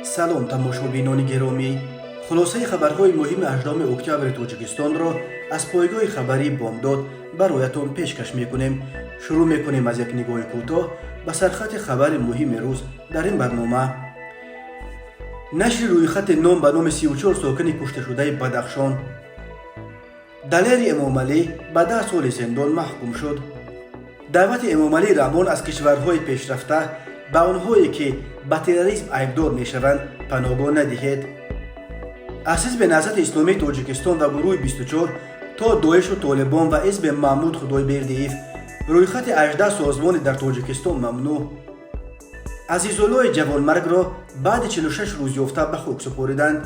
салом тамошобинони гиромӣ, хулосаи хабарҳои муҳими 8 октябри тоҷикистонро аз пойгоҳи хабарии бомдод бароятон пешкаш мекунем. шурӯъ мекунем аз як нигоҳи кӯтоҳ ба сархати хабари муҳими рӯз дар ин барнома. нашри рӯйхати ном ба номи 34 сокини кушташудаи Бадахшон. далери Эмомалӣ ба 10 соли зиндон маҳкум шуд. даъвати Эмомалӣ Раҳмон аз кишварҳои пешрафта ба онҳое ки ба терроризм айбдор мешаванд паноҳгоҳ надиҳед. аз ҳизби наҳзати исломии Тоҷикистон ва гурӯҳи 24 то Доишу Толибон ва ҳизби Маҳмуд Худойбердиев рӯйхати 18 созмоне дар Тоҷикистон мамнӯъ. Азизуллои Ҷавонмаргро баъди 46 рӯз ёфта ба хук супориданд.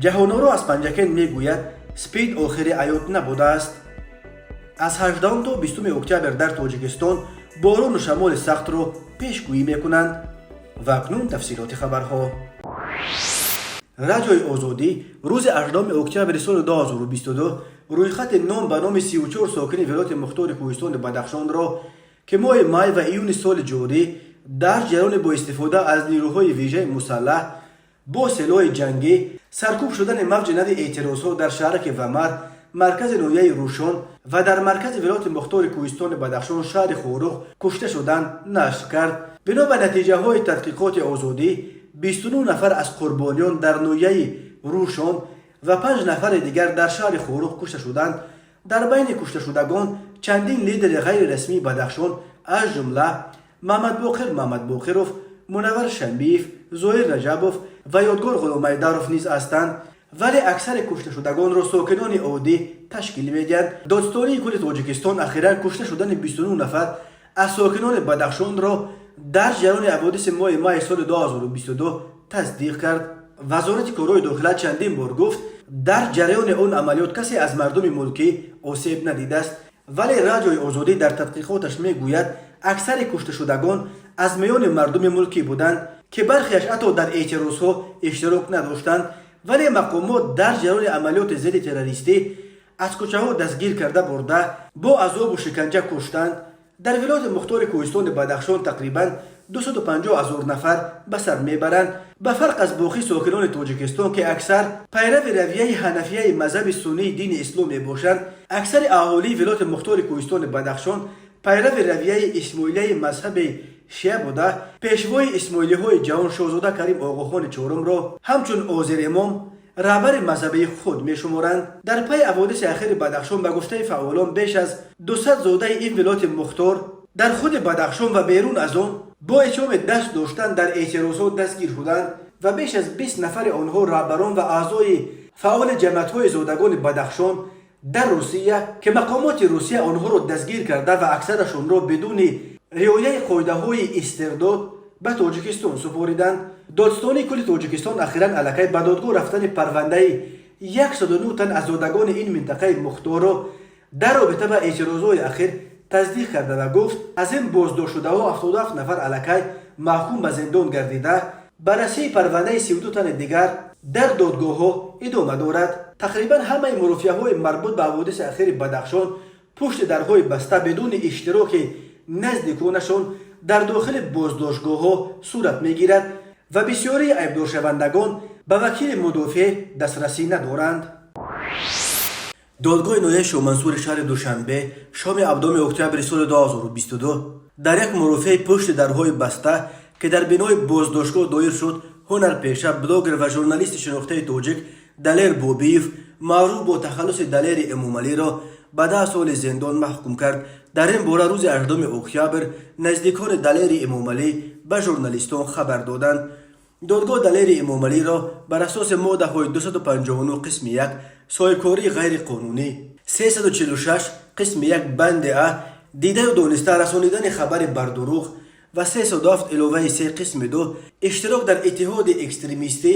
ҷаҳоноро аз Панҷакен мегӯяд спид охири ҳаёт набудааст. аз 18 то 20 октябр дар Тоҷикистон борону шамоли сахтро пешгӯӣ мекунанд. ва акнун тафсилоти хабарҳо. радиои озодӣ рӯзи 18 октябри соли 2022 рӯйхати ном ба номи 34 сокини вилояти мухтори кӯҳистони Бадахшонро ки моҳи май ва июни соли ҷорӣ дар ҷараёни бо истифода аз нирӯҳои вижаи мусаллаҳ бо силоҳи ҷангӣ саркӯб шудани мавҷи нави эътирозҳо дар шаҳраки Вамар, маркази ноҳияи Рӯшон ва дар маркази вилояти мухтори кӯҳистони Бадахшон шаҳри Хорух кушта шуданд нашр кард. бино ба натиҷаҳои тадқиқоти озодӣ 29 нафар аз қурбониён дар ноҳияи Рӯшон ва 5 нафари дигар дар шаҳри Хорух кушта шуданд. дар байни кушташудагон чандин лидери ғайрирасмии Бадахшон аз ҷумла Маҳмадбоқир Маҳмадбоқиров, Мунаввар Шамбиев, Зоир Раҷабов ва Ёдгор Ғуломайдаров низ ҳастанд, вале аксари кушташудагонро сокинони оддӣ ташкил медиҳанд. додстонии кулли Тоҷикистон ахиран кушта шудани 29 нафар аз сокинони Бадахшонро дар ҷараёни ҳаводиси моҳи майи соли 2022 тасдиқ кард. вазорати корҳои дохила чандин бор гуфт дар ҷараёни он амалиёт касе аз мардуми мулкӣ осеб надидааст, вале радиои озодӣ дар тадқиқоташ мегӯяд аксари кушташудагон аз миёни мардуми мулкӣ буданд ки бархеаш ҳатто дар эътирозҳо иштирок надоштанд, вале мақомот дар ҷараёни амалиёти зидди террористӣ аз кӯчаҳо дастгир карда бурда бо азобу шиканҷа куштанд. дар вилояти мухтори кӯҳистони Бадахшон тақрибан 250 000 нафар ба сар мебаранд. ба фарқ аз боқӣ сокинони Тоҷикистон ки аксар пайрави равияи ҳанафияи мазҳаби суннии дини ислом мебошанд, аксари аҳолии вилояти мухтори кӯҳистони Бадахшон пайрави равияи исмоилияи мазҳаби шиа буда пешвои исмоилиҳои ҷавон шоҳзода Карим Оғохони чорумро ҳамчун Озир Имом раҳбари мазҳабии худ мешуморанд. дар пайи ҳаводиси ахири Бадахшон ба гуфтаи фаъолон беш аз 200 зодаи ин вилояти мухтор дар худи Бадахшон ва берун аз он бо итмоми даст доштан дар эътирозҳо дастгир шуданд ва беш аз 20 нафари онҳо раҳбарон ва аъзои фаъоли ҷамъиятҳои зодагони Бадахшон дар Русия ки мақомоти Русия онҳоро дастгир карда ва аксарашонро бидуни риояи қоидаҳои истирдод ба Тоҷикистон супориданд. додстонии кулли Тоҷикистон ахиран аллакай ба додгоҳ рафтани парвандаи 109 тан аз зодагони ин минтақаи мухторро дар робита ба эътирозҳои ахир тасдиқ карда ва гуфт аз ин боздоштшудаҳо 77 нафар аллакай маҳкум ба зиндон гардида, баррасии парвандаи 32 тани дигар дар додгоҳҳо идома дорад. тақрибан ҳамаи мурофиаҳои марбут ба ҳаводиси ахири Бадахшон пушти дарҳои баста бидуни иштироки наздиконашон дар дохили боздоштгоҳҳо сурат мегирад ва бисёрии айбдоршавандагон ба вакили мудофиъ дастрасӣ надоранд. додгоҳи ноҳияи Шоҳмансури шаҳри Душанбе шоми 7 октябри соли 2022 дар як мурофиаи пушти дарҳои баста ки дар бинои боздоштгоҳ доир шуд, ҳунарпеша, блогер ва журналисти шинохтаи тоҷик Далер Бобиев маъруф бо тахаллуси Далери Эмомалиро ба 10 соли зиндон маҳкум кард. дар ин бора рӯзи 18 октябр наздикони Далери Эмомалӣ ба журналистон хабар доданд. додгоҳ Далери Эмомалиро бар асоси моддаҳои 259 қисми 1 соҳибкории ғайриқонунӣ, 346 қисми 1 банди А дидаю дониста расонидани хабари бардуруғ ва 307 иловаи 3 қисми 2 иштирок дар иттиҳоди экстремистӣ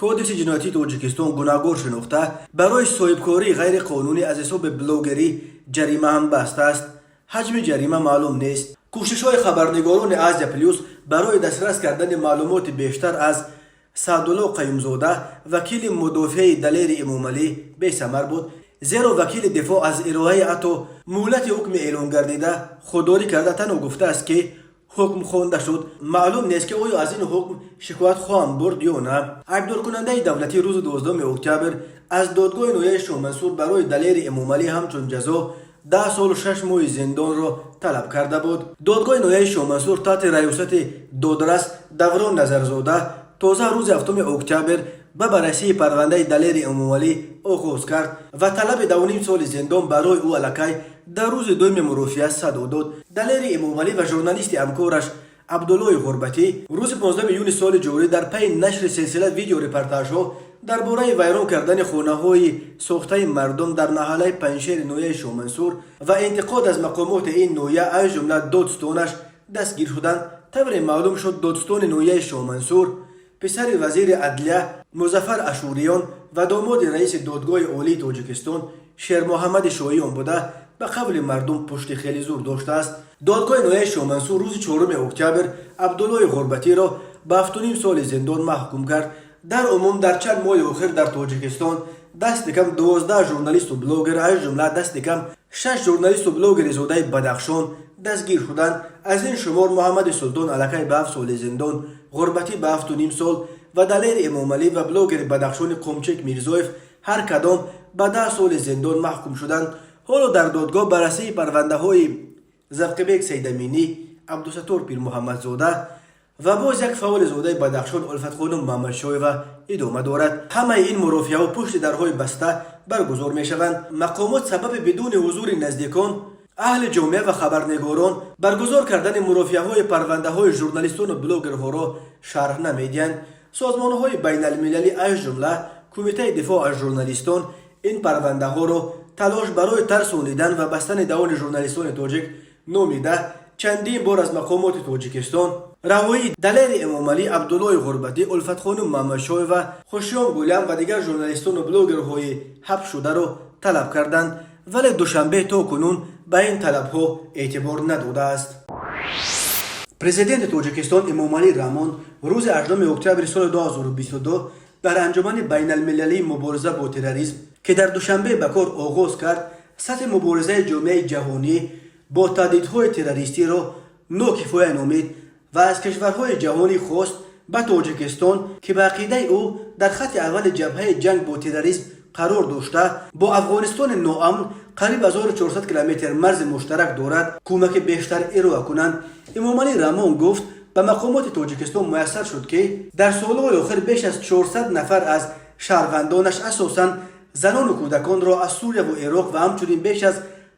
кодекси ҷиноятии Тоҷикистон гунаҳгор шинохта барои соҳибкории ғайриқонунӣ аз ҳисоби блогерӣ ҷарима ҳам бастааст. ҳаҷми ҷарима маълум нест. кӯшишҳои хабарнигорони Азия Плюс барои дастрас кардани маълумоти бештар аз Саъдулло Қаюмзода, вакили мудофиаи Далери Эмомалӣ, бесамар буд, зеро вакили дифоъ аз ироаи ҳатто муҳлати ҳукми эълон гардида худдорӣ карда танҳо гуфтааст ки حکم خوانده شد. معلوم نیست که آیا از این حکم شکایت خواهم برد یا نه. عقدار کننده دولتی روز 12 اکتبر از دادگاه نویه شامنصور برای دلیر امامعلی همچون جزا 10 سال و 6 ماه زندان را طلب کرده بود. دادگاه نویه شامنصور تحت ریاست دادرس دوران نظرزاده تازه روز 7 اکتبر به بررسی پرونده دلیر امامعلی آغاز کرد و طلب 2.5 سال زندان برای او علیکی در روز 2 مرافعه صدر داد. دلیر امامعلی و ژورنالیست همکارش عبدالله غربتی روز 15 یونی سال جاری در پی نشر سلسله ویدیو رپورتاژها درباره ویران کردن خانه‌های ساخته مردم در محله پنجشیر نویه شامنصور و انتقاد از مقامات این نویه از جمله دادستانش دستگیر شدند. طور معلوم شد دادستان نویه شامنصور پسر وزیر عدلیه مظفر اشوریان و داماد رئیس دادگاه عالی تاجیکستان شیر محمد شاییان بوده به قول مردم پشت خیلی زور داشته است. دادگاه نویه شامنصور روز 4 اکتبر عبدالله غربتی را به 7.5 سال زندان محکوم کرد. در عموم در چند ماه اخیر در تاجیکستان دست کم 12 ژورنالیست و بلاگر از جمله دست کم 6 ژورنالیست و بلاگر زاده بدخشان دستگیر شدند. از این شمار محمد سلطان علیکی به 7 سال زندان، غربتی به 7.5 سال و دلیر امامعلی و بلاگر بدخشان قمچک میرزایف هر کدام به 10 سال زندان محکوم شدند. حالا در دادگاه بررسی پرونده های زفقبیک سیدامینی، عبدالستار پیر محمد زاده و باز یک فعال زاده بدخشان الفت خانم محمد شایوه ادامه دارد. همه این مرافعه ها پشت درهای بسته برگزار می شوند. مقامات سبب بدون حضور نزدیکان، اهل جامعه و خبرنگاران برگزار کردن مرافعه های پرونده های ژورنالیستان و بلاگرها را شرح نمیدهند. سازمان های بین المللی از جمله کمیته دفاع از ژورنالیستان این پرونده ها را تلاش برای ترسانیدن و بستن دهان ژورنالیستان تاجیک نامیده چندین بار از مقامات تاجیکستان رهایی دلیر امامعلی، عبدالله غربتی، الفت خانم محمد شایوه، خوشیان گولم و دیگر ژورنالیستان و بلاگرهای حبس شده را طلب کردند، ولی دوشنبه تا کنون به این طلبها اعتبار نداده است. پرزیدنت تاجیکستان امامعلی رحمان روز 18 اکتبر سال 2022 در انجمن بین المللی مبارزه با تروریسم که در دوشنبه به کار آغاز کرد، سطح مبارزه جامعه جهانی با تهدیدهای تروریستی را ناکفایه نامید و از کشورهای جهانی خواست به تاجیکستان که به عقیده او در خط اول جبهه جنگ با تروریسم قرار داشته با افغانستان ناامن قریب 1400 کیلومتر مرز مشترک دارد کمک بیشتر ارائه کنند. امامعلی رحمان گفت به مقامات تاجیکستان میسر شد که در سالهای آخر بیش از 400 نفر از شهروندانش اساساً زنان و کودکان را از سوریه و عراق و همچنین بیش از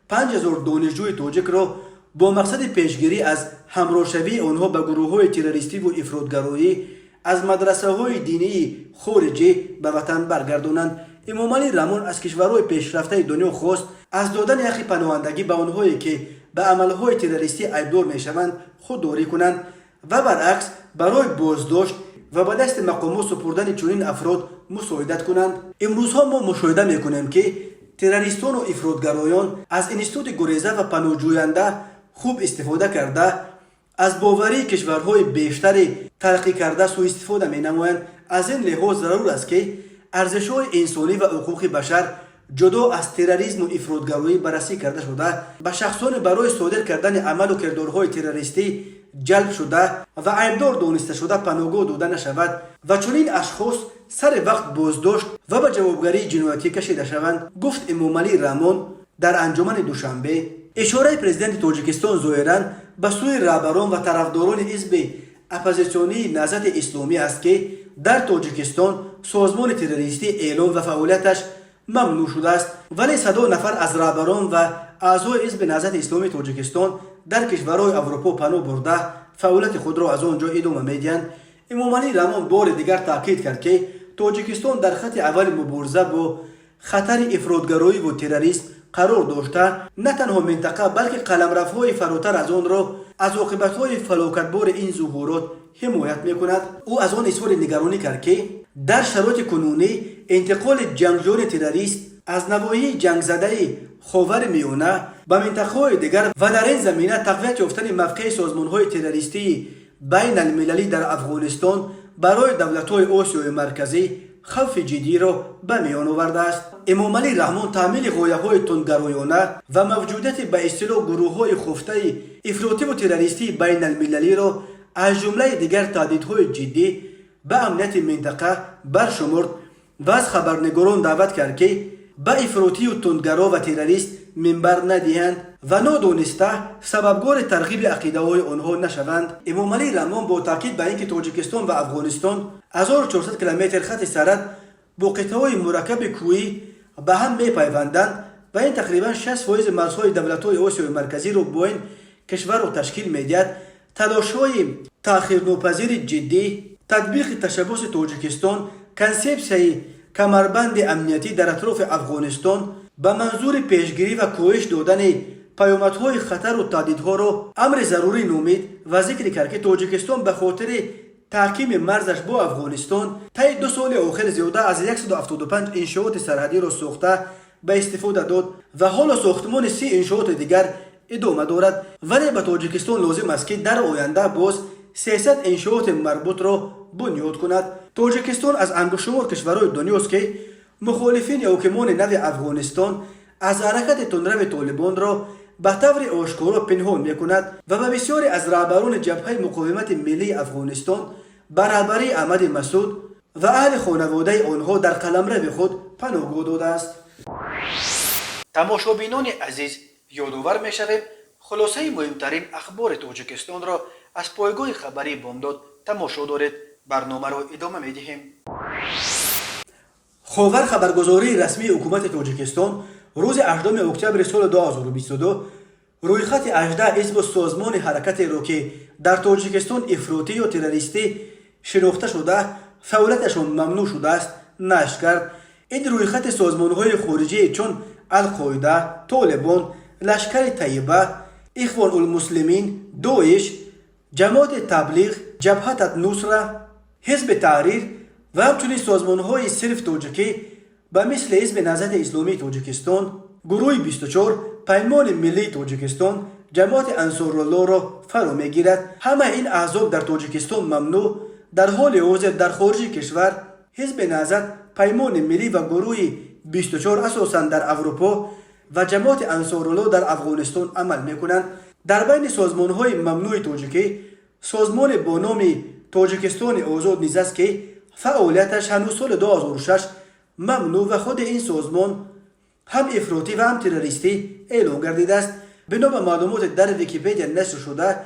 5000 دانشجوی تاجیک را با مقصد پیشگیری از همراهشوی آنها به گروه‌های تروریستی و افراطگرایی از مدرسه‌های دینی خارجی به وطن برگردانند. امامعلی رحمان از کشورهای پیشرفته دنیا خواست از دادن حق پناهندگی به آنهایی که به عملهای تروریستی عیبدار میشوند خودداری کنند و برعکس برای بازداشت و به دست مقامات سپردن چنین افراد مساعدت کنند. امروزها ما مشاهده میکنیم که تروریستان و افراطگرایان از اینستیتوت گریزه و پناهجوینده خوب استفاده کرده از باوری کشورهای بیشتر ترقی کرده سوء استفاده می نمایند. از این لحاظ ضرور است که ارزش‌های انسانی و حقوق بشر جدا از تروریسم و افراطگرایی بررسی کرده شده به شخصان برای صادر کردن عمل و کردارهای تروریستی جلب شده و عیبدار دانسته شده پناهگاه داده نشود و چنین اشخاص سر وقت بازداشت و به جوابگری جنایتی کشیده شوند، گفت امامعلی رحمان در انجمن دوشنبه. اشاره پرزیدنت تاجیکستان ظاهراً به سوی رهبران و طرفداران حزب اپوزیسیونی نهضت اسلامی است که در تاجیکستان سازمان تروریستی اعلام و فعالیتش ممنوع شده است، ولی 100 نفر از رهبران و اعضای حزب نهضت اسلامی تاجیکستان در کشورهای اروپا پناه برده فعالیت خود را از آنجا ادامه میدهند. امامعلی رحمان بار دیگر تاکید کرد که تاجیکستان در خط اول مبارزه با خطر افراطگرایی و تروریسم قرار داشته، نه تنها منطقه بلکه قلمروهای فراتر از آن را از عاقبت‌های فلاکتبار این ظهورات حمایت می‌کند. او از آن اظهار نگرانی کرد که در شرایط کنونی انتقال جنگجویان تروریست از نواحی جنگ زده خاورمیانه به منطقه‌های دیگر و در این زمینه تقویت یافتن موقع سازمان‌های تروریستی بین المللی در افغانستان برای دولت‌های آسیای مرکزی خوف جدی را به میان آورده است. امام علی رحمان تعمیل غایه‌های تندگرایانه و موجودیت به اصطلاح گروه‌های خفته افراطی و تروریستی بین المللی را از جمله دیگر تهدیدهای جدی به امنیت منطقه برشمرد و از خبرنگاران دعوت کرد که به افراطی و تندگرا و تروریست منبر ندهند و نادانسته سببگار ترغیب عقیده‌های آنها نشوند. امام علی رحمان با تاکید بر اینکه تاجیکستان و افغانستان 1400 کیلومتر خط سرحد با قطعه‌های مرکب کوهی به هم می‌پیوندند و این تقریباً 60% مرزهای دولت‌های آسیای مرکزی را با این کشور را تشکیل می‌دهد، تلاش‌های تأخیرناپذیر جدی تطبیق تشبث تاجیکستان کنسپسیای کمربند امنیتی در اطراف افغانستان به منظور پیشگیری و کاهش دادن پیامدهای خطر و تهدیدها را امر ضروری نامید و ذکر کرد که تاجیکستان به خاطر تحکیم مرزش با افغانستان طی 2 سال آخر زیاده از 175 انشاءات سرحدی را ساخته به استفاده داد و حالا ساختمان 30 انشاءات دیگر ادامه دارد، ولی به تاجیکستان لازم است که در آینده باز 300 انشاءات مربوط را بنیاد کند. تاجیکستان از انگشتشمار کشورهای دنیاست که مخالفین حاکمان نو افغانستان از حرکت تندرو طالبان را به طور آشکارا پنهان می‌کند و به بسیاری از رهبران جبهه مقاومت ملی افغانستان به رهبری احمد مسعود و اهل خانواده آنها در قلمرو خود پناهگاه داده است. تماشابینان عزیز، یادآور می‌شویم خلاصه مهمترین اخبار تاجیکستان را از پایگاه خبری بامداد تماشا دارید. برنامه را ادامه می‌دهیم. خبر خبرگزاری رسمی حکومت تاجیکستان روز 18 اکتبر سال 2022 رویخط 18 حزب سازمان حرکت را که در تاجیکستان افراطی و تروریستی شناخته شده فعالیتشان ممنوع شده است نشر کرد. این رویخط سازمان‌های خارجی چون القاعده، طالبان، لشکر طیبه، اخوان المسلمین، داعش، جماعت تبلیغ، جبهت النصره، حزب تحریر و همچنین سازمان‌های صرف تاجیکی به مثل حزب نهضت اسلامی تاجیکستان، گروه 24، پیمان ملی تاجیکستان، جماعت انصارالله را فرا می‌گیرد. همه این احزاب در تاجیکستان ممنوع در حال حاضر در خارج کشور حزب نهضت، پیمان ملی و گروه 24 اساساً در اروپا و جماعت انصارالله در افغانستان عمل می‌کنند. در بین سازمان‌های ممنوع تاجیکی سازمان با نام تاجیکستان آزاد نیز است که فعالیتش هنوز سال 2006 ممنوع و خود این سازمان هم افراطی و هم تروریستی اعلام گردیده است. بنا به معلومات در ویکی‌پدیا نشر شده،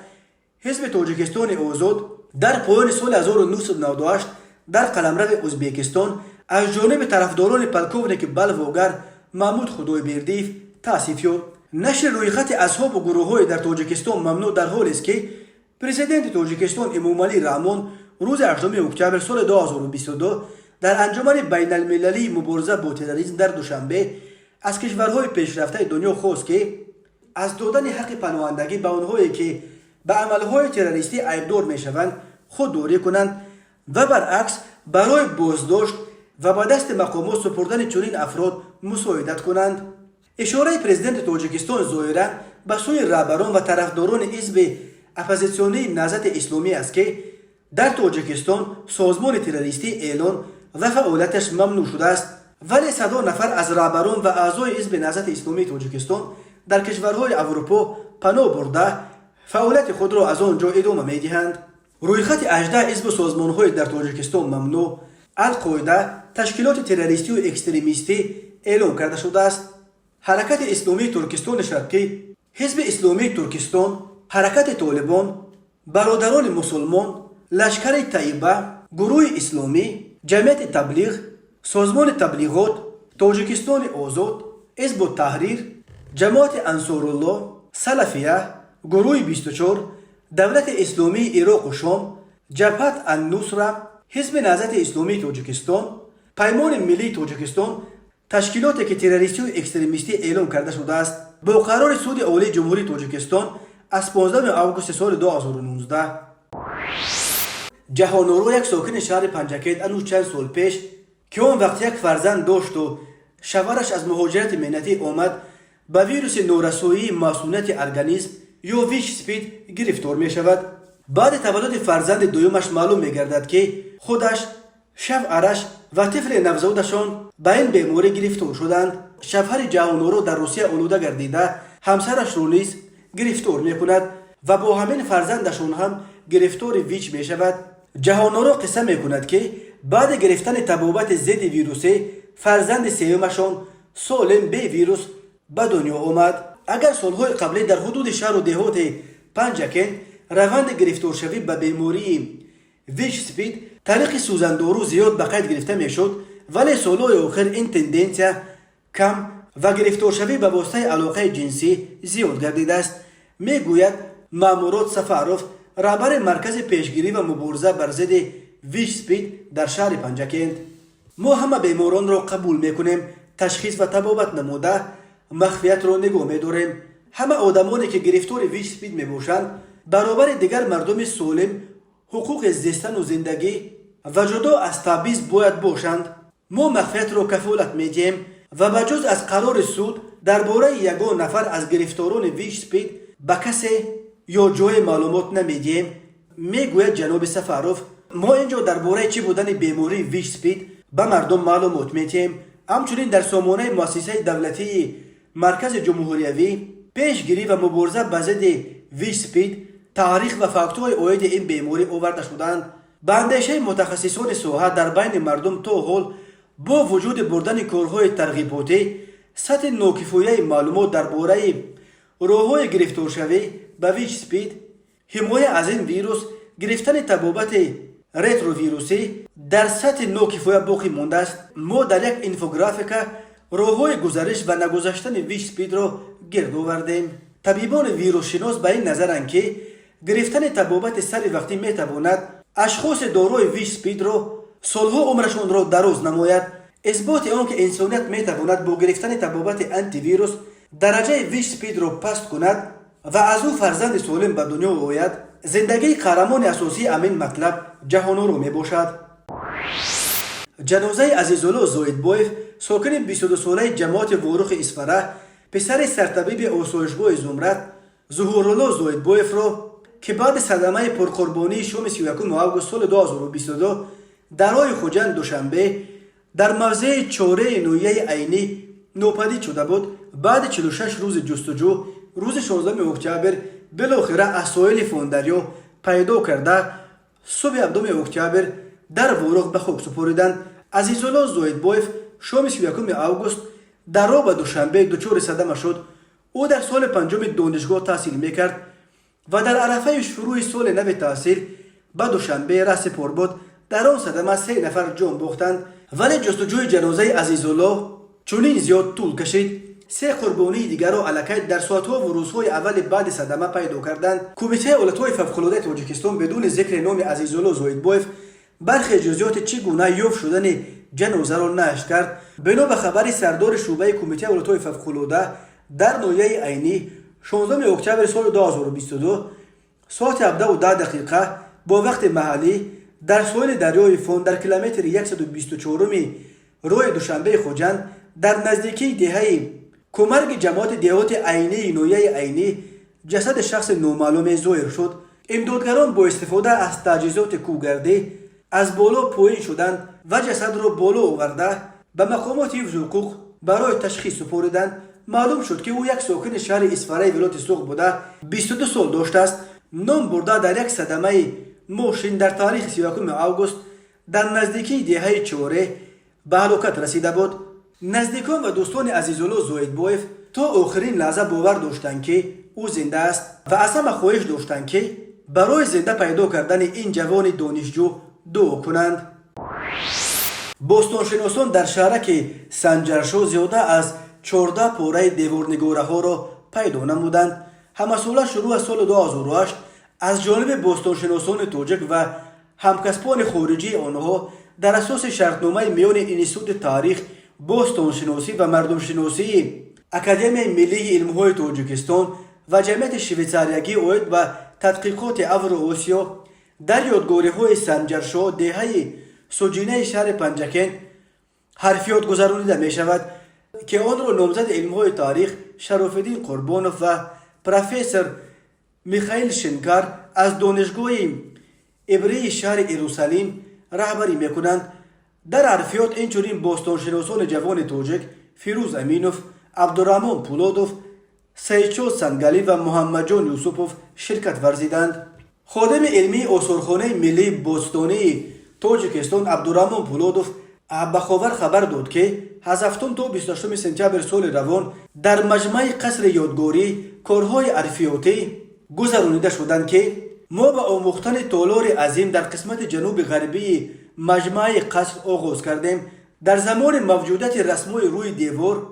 حزب تاجیکستان آزاد در پایان سال 1998 در قلمرو ازبکستان از جانب طرفداران پلکوونیک بلواگر محمود خدایبردیف تأسیس یافت. نشر رویخط اصحاب و گروه‌های در تاجیکستان ممنوع در حالی است که پرزیدنت تاجیکستان امام علی رحمان روز 18 اکتبر سال 2022 در انجمن بین المللی مبارزه با تروریسم در دوشنبه از کشورهای پیشرفته دنیا خواست که از دادن حق پناهندگی به آنهایی که به عملهای تروریستی عیبدار میشوند خودداری کنند و برعکس برای بازداشت و به دست مقامات سپردن چنین افراد مساعدت کنند. اشاره پرزیدنت تاجیکستان ظاهراً به سوی رهبران و طرفداران حزب اپوزیسیونی نهضت اسلامی است که در تاجیکستان سازمان تروریستی اعلان و فعالیتش ممنوع شده است، ولی صدها نفر از رهبران و اعضای حزب نهضت اسلامی تاجیکستان در کشورهای اروپا پناه برده فعالیت خود را از آنجا ادامه می‌دهند. رویخط 18 حزب سازمان‌های در تاجیکستان ممنوع، القاعده، تشکیلات تروریستی و اکستریمیستی اعلام کرده شده است. حرکت اسلامی ترکستان شرقی، حزب اسلامی ترکستان، حرکت طالبان، برادران مسلمان، لشکر طیبه، گروه اسلامی، جمعیت تبلیغ، سازمان تبلیغات، تاجیکستان آزاد، حزب تحریر، جماعت انصارالله، سلفیه، گروه 24، دولت اسلامی عراق و شام، جبهت النصره، حزب نهضت اسلامی تاجیکستان، پیمان ملی تاجیکستان تشکیلاتی که تروریستی و اکستریمیستی اعلام کرده شده است. با قرار سود عالی جمهوری تاجیکستان از 15 آگوست سال 2019 جهان‌آرا، یک ساکن شهر پنجکید انو چند سال پیش که آن وقت یک فرزند داشت و شوهرش از مهاجرت مهنتی آمد به ویروس نورسایی معصومیت ارگانیسم یا ویش سپید گرفتار می شود. بعد تولد فرزند دویمش معلوم می گردد که خودش، شب آرش و طفل نوزادشان به این بیماری گرفتار شدند. شوهر جوان را در روسیه آلوده گردیده همسرش را نیز گرفتار میکند و با همین فرزندشان هم گرفتار ویچ می شود. جهانارو قصه میکند که بعد گرفتن تبابت ضد ویروسی فرزند سیومشان سالم به ویروس به دنیا آمد. اگر سالهای قبلی در حدود شهر و دهات پنجکن روند گرفتار شوی به بیماری ویچ سپید طریق سوزندارو زیاد به قید گرفته میشد، ولی سالهای آخر این تندنسیا کم و گرفتار شوی به واسطه علاقه جنسی زیاد گردیده است. میگوید مامورات سفاروف، رهبر مرکز پیشگیری و مبارزه بر ضد ویچ سپید در شهر پنجکند: ما همه بیماران را قبول میکنیم، تشخیص و تبابت نموده مخفیت را نگاه میداریم. همه آدمانی که گرفتار ویچ سپید میباشند برابر دیگر مردم سالم حقوق زیستن و زندگی و جدا از تبعیض باید باشند. ما مخفیت را کفالت میدیم و بجز از قرار سود درباره یگان نفر از گرفتاران ویچ سپید به کسی یا جای معلومات نمیدیم. میگوید جناب سفاروف: ما اینجا درباره چی بودن بیماری ویچ سپید به مردم معلومات میدیم. همچنین در سامانه مؤسسه دولتی مرکز جمهوریوی پیشگیری و مبارزه به ضد ویچ سپید تاریخ و فاکتورهای عاید این بیماری آورده شدند. به اندیشه متخصصان ساحه در بین مردم تا حال با وجود بردن کارهای ترغیباتی سطح ناکفایه معلومات درباره راههای گرفتار شوی به ویچ سپید، حمایت از این ویروس، گرفتن تبابت ریتروویروسی در سطح ناکفایه باقی مانده است. ما در یک اینفوگرافیک راههای گزارش و نگذشتن ویچ سپید را گرد آوردیم. طبیبان ویروس شناس به این نظرند که گرفتن تبابت سر وقتی میتواند اشخاص دارای ویچ سپید را سالها عمرشان را دراز نماید. اثبات آن که انسانیت میتواند با گرفتن تبابت آنتی ویروس درجه ویچ سپید را پست کند و از او فرزند سالم به دنیا آید، زندگی قهرمان اساسی امین مطلب جهانو رو می باشد. جنازه عزیزالله زایدبایف، ساکن 22 ساله جماعت واروخ اسفره، پسر سرطبیب آسایشگاه زمرت ظهورالله زایدبایف را که بعد صدمه پرقربانی شام 31 آگوست سال 2022 در راه خوجند دوشنبه در موضع چاره نویه عینی ناپدید شده بود، بعد 46 روز جستجو روز 16 اکتبر بالاخره از ساحل فوندریو پیدا کرده صبح 7 اکتبر در واروخ به خاک سپردند. عزیزالله زایدبایف شام 31 آگوست در راه به دوشنبه دچار صدمه شد. او در سال پنجم دانشگاه تحصیل میکرد و در عرفه شروع سال نو تحصیل به دوشنبه رأس پر بود. در آن صدمه 3 نفر جان باختند، ولی جستجوی جنازه عزیزالله چنین زیاد طول کشید. 3 قربانی دیگر را الکی در ساعت‌ها و روزهای اول بعد صدمه پیدا کردند. کمیته اولت‌های فوق‌العاده تاجیکستان بدون ذکر نام عزیزالله زایدبایف برخی جزئیات چگونه یافت شدن جنازه را نشر کرد. بنا به خبر سردار شعبه کمیته اولت‌های فوق‌العاده در نویه عینی 16 اکتبر سال 2022 ساعت 17:10 با وقت محلی در ساحل دریای فون در کیلومتر 124 راه دوشنبه خوجند در نزدیکی دهه کمرگ جماعت دهات عینی نویه عینی جسد شخص نامعلوم ظاهر شد. امدادگران با استفاده از تجهیزات کوهگردی از بالا پایین شدند و جسد را بالا آورده به مقامات حفظ حقوق برای تشخیص سپردند. معلوم شد که او یک ساکن شهر اسفره ولایت سوق بوده، 22 سال داشته است. نام برده در یک صدمه ماشین در تاریخ 31 آگوست در نزدیکی دهه چوره به هلاکت رسیده بود. نزدیکان و دوستان عزیزالله زایدبایف تا آخرین لحظه باور داشتند که او زنده است و از همه خواهش داشتند که برای زنده پیدا کردن این جوان دانشجو دعا کنند. باستانشناسان در شهرک سنجرشو زیاده از 14 پاره دیوارنگاره ها را پیدا نمودند. همساله شروع از سال 2008 از جانب باستانشناسان تاجیک و همکسبان خارجی آنها در اساس شرطنامه میان انستیتوت تاریخ، باستانشناسی و مردمشناسی اکادمی ملی علم‌های تاجیکستان و جمعیت شویتزاریگی عاید به تحقیقات اوراسیا در یادگاری‌های سنجرشو دهه سوجینه شهر پنجکن حرفیات گذرانیده می شود که آن را نامزد علم‌های تاریخ شراف‌الدین قربانوف و پروفسور میخائیل شنکار از دانشگاه عبری شهر یروشلیم رهبری میکنند. در عرفیات اینچنین باستانشناسان جوان تاجیک فیروز امینوف، عبدالرحمن پولادوف، سیدچو سنگلی و محمد جان یوسفوف شرکت ورزیدند. خادم علمی آثارخانه ملی باستانی تاجیکستان عبدالرحمن پولادوف به خبر خبر داد که از 7 تا 28 سپتامبر سال روان در مجمع قصر یادگاری کارهای عرفیاتی گذرانیده شدند که ما به آموختن تالار عظیم در قسمت جنوب غربی مجمع قصر آغاز کردیم. در زمان موجودیت رسم‌های روی دیوار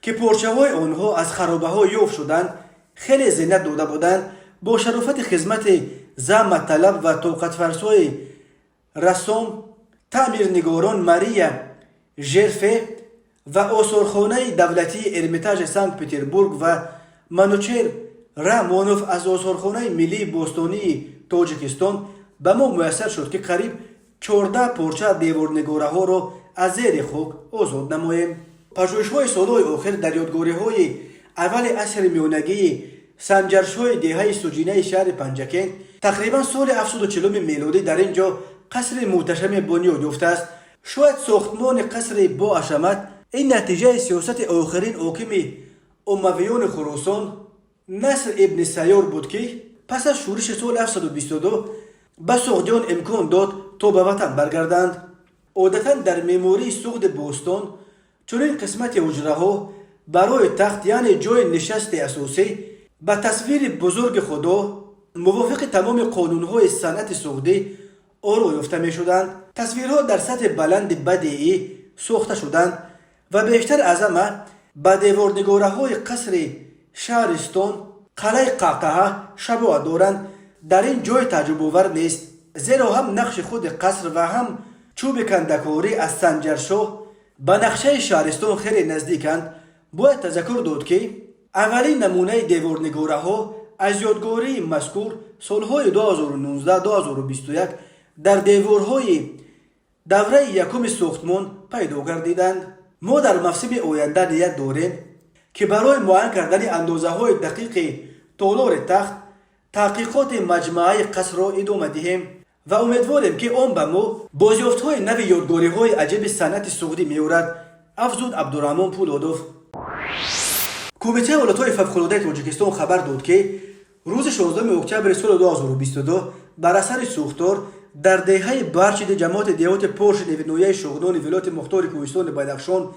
که پارچه‌های آنها از خرابه‌ها یافت شدند خیلی زینت داده بودند. با شرافت خدمت زحمت طلب و طاقت فرسای رسام تعمیرنگاران ماریا ژرفه و آثارخانه دولتی ارمیتاژ سنت پترزبورگ و منوچهر رحمانوف از آثارخانه ملی باستانی تاجیکستان به ما میسر شد که قریب 14 پارچه دیوارنگاره ها را از زیر خاک آزاد نماییم. پژوهش‌های سالهای آخر در یادگاری‌های اول عصر میانگی سنجرش‌های دهه سوجینه شهر پنجکین تقریبا سال 740 میلادی در اینجا قصر محتشم بنیاد یافته است. شاید ساختمان قصر با عظمت این نتیجه سیاست آخرین حاکم امویان خراسان نصر ابن سیار بود که پس از شورش سال 722 به سوقیان امکان داد تا به وطن برگردند. عادتا در معماری سوخت باستان چنین قسمت حجره ها برای تخت یعنی جای نشست اساسی به تصویر بزرگ خدا موافق تمام قانون‌های صنعت سوختی آرا یافته می شدند. تصویرها در سطح بلند بدیعی ساخته شدند و بیشتر از همه به دیوارنگاره‌های قصر شهرستان قلعه قهقه شباهت دارند. در این جای تجربه آور نیست، زیرا هم نقش خود قصر و هم چوب کندکاری از سنجرشاه به نقشه شهرستان خیلی نزدیکند. باید تذکر داد که اولین نمونه دیوارنگاره ها از یادگاری مذکور سالهای 2019-2021 در دیوارهای دوره یکم ساختمان پیدا گردیدند. ما در موسم آینده نیت داریم که برای معاین کردن اندازه های دقیق تالار تخت تحقیقات مجموعه قصر را ادامه دهیم و امیدواریم که آن به ما بازیافت های نو یادگاری های عجیب صنعت سوختی می‌آورد. افزود عبدالرحمن پولادوف. کمیته حالتهای فوق‌العاده تاجیکستان خبر داد که روز 16 اکتبر سال 2022 بر اثر سوختار در دهه برچید جماعت دیهات پارش نویه شغنان ولایت مختار کوهستان بدخشان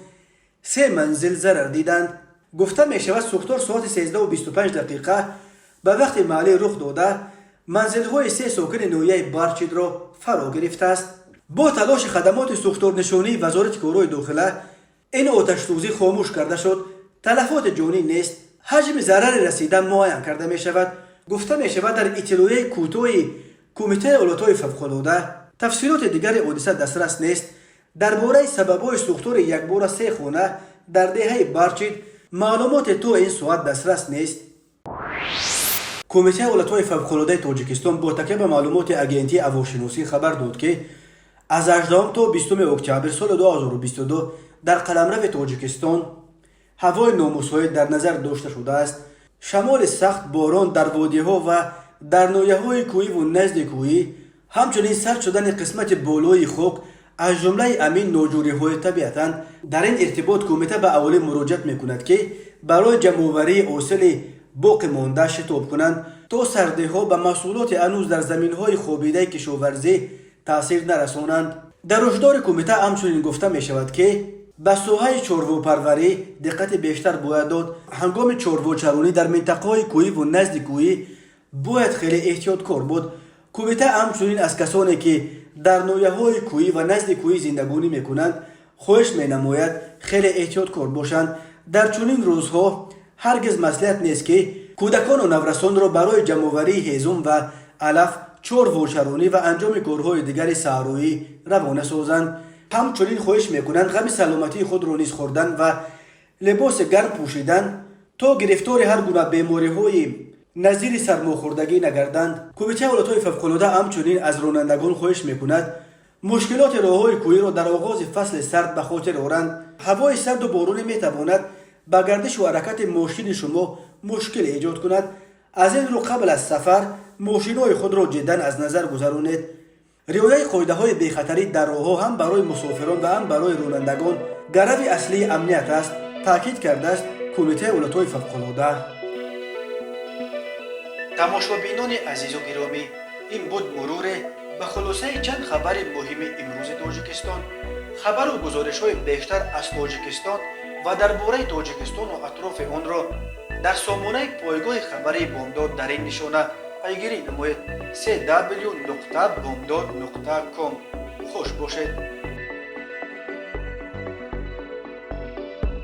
3 منزل ضرر دیدند. گفته می شود سوختار ساعت 13:25 به وقت محلی رخ داده منزل‌های 3 ساکن نویه برچید را فرا گرفته است. با تلاش خدمات سوختار نشانی وزارت کارهای داخله این آتش سوزی خاموش کرده شد. تلفات جانی نیست. حجم ضرر رسیده معاین کرده می شود. گفته می شود در اطلاعیه کوتاه کمیته حالتهای فوق‌العاده تفصیلات دیگر حادثه دسترس نیست. درباره سبب‌های سوختار یک بار 3 خانه در دهه برچید معلومات تا این ساعت دسترس نیست. کمیته حالتهای فوق‌العاده تاجیکستان با تکیه به معلومات اگنتی هواشناسی خبر داد که از 18 تا 20 اکتبر سال 2022 در قلمرو تاجیکستان هوای نامساعد در نظر داشته شده است. شمال سخت، باران در وادی‌ها و در ناحیه‌های کوهی و نزد کوهی، همچنین سرد شدن قسمت بالای خاک از جمله امین ناجوری‌های طبیعتاً. در این ارتباط کمیته به اهالی مراجعت می‌کند که برای جمع‌آوری حاصل باقی مانده شتاب کنند تا سردی‌ها به محصولات هنوز در زمین‌های خوابیده کشاورزی تأثیر نرسانند. در هشدار کمیته همچنین گفته می‌شود که به ساحه چارواپروری دقت بیشتر باید داد. هنگام چارواچرانی در منطقه‌های کوهی و نزد کوهی باید خیلی احتیاطکار بود. کمیته همچنین از کسانی که در ناحیه‌های کوهی و نزد کوهی زندگانی می‌کنند خواهش می‌نماید خیلی احتیاطکار باشند. در چنین روزها هرگز مصلحت نیست که کودکان و نورسان را برای جمع‌آوری هیزم و علف، چارواچرانی و انجام کارهای دیگر صحرایی روانه سازند. همچنین خواهش میکنند غم سلامتی خود را نیز خوردن و لباس گرم پوشیدن تا گرفتار هر گونه بیماری‌های نظیر سرماخوردگی نگردند. کمیته حالتهای فوق‌العاده همچنین از رانندگان خواهش میکند مشکلات راه‌های کوهی را در آغاز فصل سرد به خاطر آورند. هوای سرد و بارانی میتواند به گردش و حرکت ماشین شما مشکل ایجاد کند. از این رو قبل از سفر ماشین‌های خود را جداً از نظر گذرانید. риояи қоидаҳои бехатарӣ дар роҳҳо ҳам барои мусофирон ва ҳам барои ронандагон гарави аслии амният аст, таъкид кардааст кумитаи ҳолатҳои фавқулода. тамошобинони азизу гиромӣ, ин буд муруре ба хулосаи чанд хабари муҳими имрӯзи тоҷикистон. хабару гузоришҳои бештар аз тоҷикистон ва дар бораи тоҷикистону атрофи онро дар сомонаи пойгоҳи хабарии бомдод дар ин нишона пайгирӣ намоед: cw.bomdod.com. хуш бошед.